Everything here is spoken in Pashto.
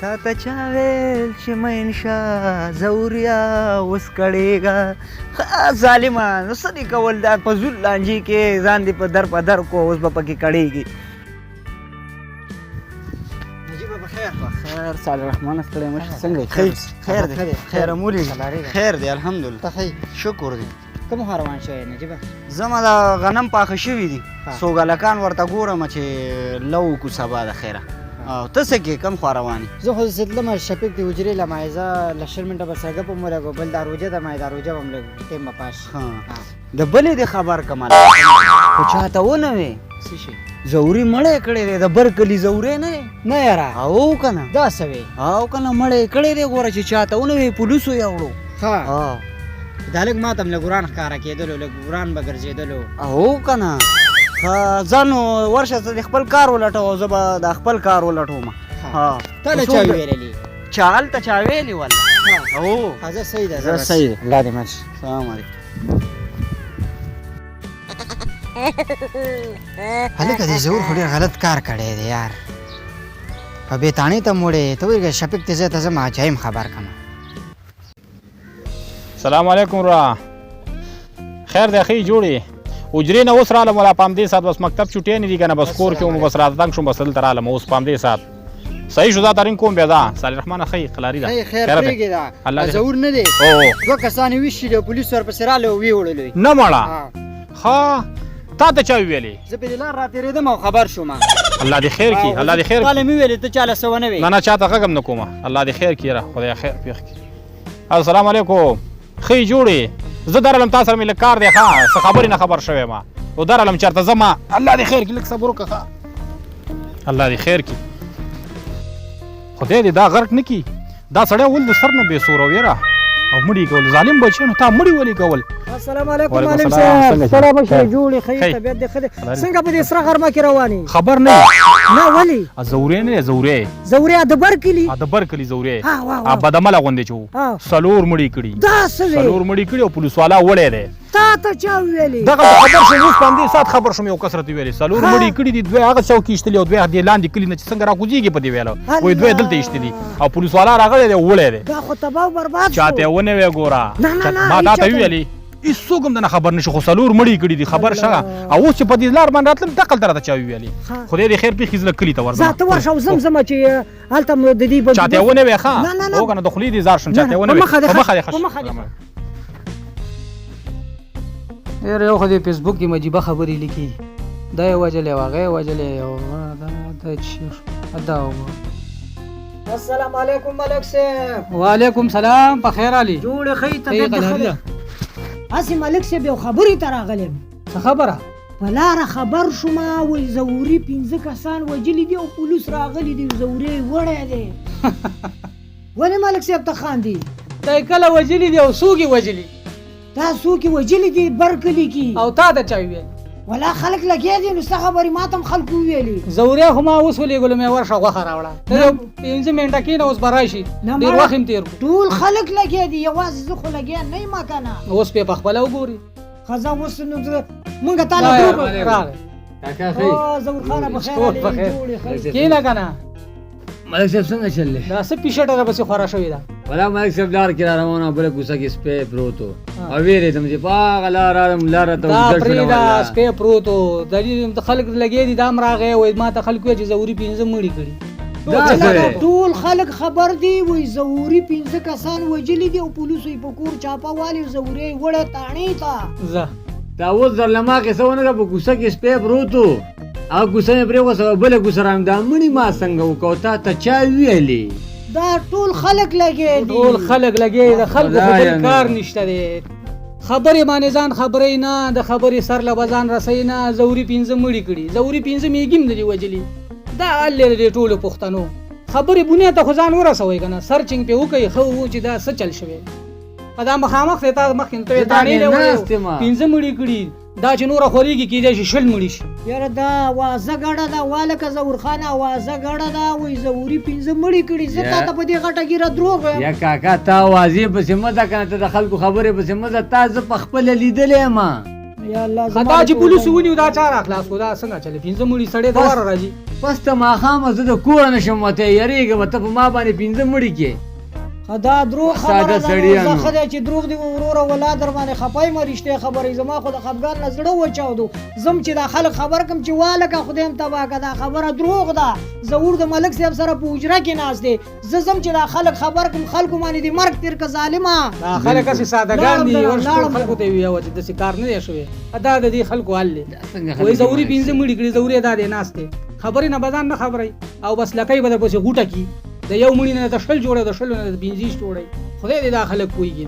تا ته چا ویل چې منشا زوریا اوس کړېږه ظالمان نو څه دې کول دا په زول لانجې کې ځان دې په در کو اوس به پکې کړېږي خیر صالح رحمان ستړی مشه څنګه خیر دی خیر مولي خیر دی الحمدلله شکر دی کوم روان شوی نجیبه زما د غنم پاخه شوي دي سوګلکان ورته ګورم چې لو کو سبا د خیره او ته څه کې کم خوا روانې زه خو ستلم شفیق دی حجرې له مایزه لشر منټه به سرګه په مولګو بل دا روجه د مای دا روجه هم لږ ټیم پاش د بلې د خبر کمال خو چاته ونه وې څه شي زوري مړی کړی دی د برکلي زورې نه دی نه یاره او که نه دا څه وې او که نه مړی کړی دی ګوره چې چاته ونه وې پولیسو یې وړو ښه دا لږ ما ته هم لږ وران ښکاره کېدلو لږ وران به ګرځېدلو او که نه ځه نو ورشه ته د خپل کار ولټوه زه به د خپل کار ولټوم تا له چا ویلې چا هلته چا ویلې والله او زه صحیح ده زه صحیح ده الله دې مش سلام علیکم هلکه دې زور خو ډېر غلط کار کړی دی یار په بېتاڼۍ ته موړې ته وایي شفیق ته زه ته زما عجایم خبر کړم سلام علیکم را خیر دی اخی جوړې حجرې نه اوس رالم ولا په همدې ساعت بس مکتب چوټۍ نه دي که نه بس کور کې وم بس راتګ شوم بس دلته رالم اوس په همدې ساعت صحیح شو دا ترین کوم بیا دا صالح رحمان اخی قلاري ده خیر پرېږدې دا زور نه دی دوه کسان یې ویشي د پولیسو ورپسې راغلی او ویې وړلو نه مړه ښه تا ته چا وویلې زه په دې لار راتېرېدم او خبر شوم الله دې خیر کړي الله دې خیر تا له مې ویلې ته چا له څه ونه وې نه نه چاته غږ هم نه کومه الله دې خیر کړي را خدای خیر پېښ کړي السلام علیکم ښې جوړې زه درالم تا سره مې لږ کار دی ښه څه خبرې نه خبر شوی ما او درالم چېرته ځم الله دې خیر کړي لږ صبر وکړه الله دې خیر کړي خدای دې دا غرق نه کړي دا سړی ول د سر نه بې سوره ویره او مړي کول ظالم بچی نو تا مړي ولې کول السلام علیکم معلم صاحب سلام شه جوړې ښې طبیعت دې ښه دی څنګه په دې سره غرمه کې روانې خبر نه نه ولې زورې نه زورې د برکلي د برکلي زورې بدعمله غوندې چې څلور مړي کړي دا څه وې څلور مړي کړي او پولیس والا وړی دی تا ته چا ویلې دغه خبر شوم اوس په همدې ساعت خبر شوم یو کس راته ویلې څلور مړي کړي دي دوی هغه چوکۍ ایشتلي او دوی دې لاندې کلي نه چې څنګه راکوزېږي په دې ویله وایي دوی دلته ایشتلي او پولیس والا راغلی دی وړی دی دا خو تباه برباد شو چاته ونه وی ګوره ما دا ته ویلې هېڅوک هم نه خبر نه شو خو څلور مړي کړي دي خبر شه او اوس چې په دې لار باندې راتلم دقل ته راته چا ویلې خدای دې خیر پېښي زه کلي ته ورځم ته ورشه او زمزمه چې هلته مو د دې چاته ونه وی ښه او که نه د خولې دې زار شم چاته ونه وی په مخه دې یاره یو خو دې فیسبوک کې مجیبه خبرې لیکي دا یې وجلې هغه یې وجلې دا السلام علیکم ملک صاحب وعلیکم سلام په خیر علي جوړې ښې طبیعت دې ښه دی هسې ملک صاحب یو خبرې ته راغلم څه خبره په لاره خبر شوم وایي زوري 15 کسان وجلي دي او پولیس راغلي دي زوري وړی دی ولې ملک صاحب ته خاندي دا یې کله وجلي دي او څوک یې وجلي دا څوک یې وجلي دي برکلي کې او تا ته چا ویل ولا خلک لګیا دي نو څه خبرې ما ته هم خلکو وویلې زوریا خو ما اوس ولېږلو مې ورشه غوښه راوړه ته یو 15 منټه کښېنه اوس به راشي ډېر وخت هم تېر کړو ټول خلک لګیا دي یوازې زه خو لګیا نه یم که نه اوس پې پخپله وګوري ښه زه اوس نو مونږ تا له راغی زور خانه بخیر کښېنه که نه ملک صاحب څنګه چل دی دا څه پیشټه راپسې خورا شوې ده ولا ملک صاحب لار کې را روان بله کوڅه کې سپی پروت و او وېرېدم چې په هغه لار راغلم لاره ته دا پرېږده سپی پروت و د خلک لګې دي دا هم راغی وایي ما ته خلک وایي چې زوري 15 مړي کړي ټول خلک خبر دي وایي زوري 15 کسان وجلي دي او پولیسو یې په کور چاپه والي زوري یې وړی تاڼې ته زه دا اوس درله ما کې څه ونه کړه په کوڅه کې سپی پروت و هغه کوڅه مې پرېوغوڅه بله کوڅه راغلم دا مړي ما څنګه وکړو تا ته چا ویلې دا ټول خلک لګې دي ټول خلک لګې د خلکو خو بل کار نشته دی خبرې باندې ځان خبرې نه د خبرې سر له به ځان رسوي نه زوري 15 مړي کړي زوري 15 میږي هم نه دي وجلي دا حل دی د ټولو پښتنو خبرې بنیا ته خو ځان ورسوئ که نه سرچینګ پې وکړئ ښه و چې دا څه چل شوی دا مخامخ دی تا مخکې ته یې دانې دی 15 مړي کړي دا چې نوره خورېږي کېدای شي 20 مړي شي یاره دا وازه ګډه ده والکه زورخانه وازه ګډه ده وایي زوري 15 مړي کړي زه تا ته په دې غټه ګیره دروغ وایم یا کاکا تا واضح پسې مه ځه که نه ته د خلکو خبرې پسې مه ځه تا زه په خپله لیدلی یم یا الله خدا چې پولیس ونیو دا چا راخلاص کو دا څنګه چلے پنځه مړي سړی د واره راځي بس ته ماښامه زه د کوره نشم وتی یریږم ته په ما باندې پنځه مړي کې خدا دروغ ساده خبره سړی ده یم. زه خدای چې دروغ دی وروره ولا در باندې خپای ما رښتیا خبرې زما خو د خفګان نه زړه وچاودو زم چې دا خلک خبر کم چې واله کا خدای هم تبا کا دا خبره دروغ ده زور د ملک صاحب سره په اجره کې ناز دی زه زم چې دا خلک خبر کم خلکو باندې دی مرګ تیر کا ظالما دا خلک اسې سادهګان دي لاړم ورشته لاړم. خلکو ته وی او د کار نه دی شوی ادا د دې خلکو حل دی څنګه وای خلک زوري وایي؟ پینځه مړي کړي زوري ادا دی ناشته خبرې نه بدن نه خبرې او بس لکای به د پسې غوټه کی د یو مړي نه د شل جوړه د شل نه د 15 جوړه خدای دې دا خلک کوي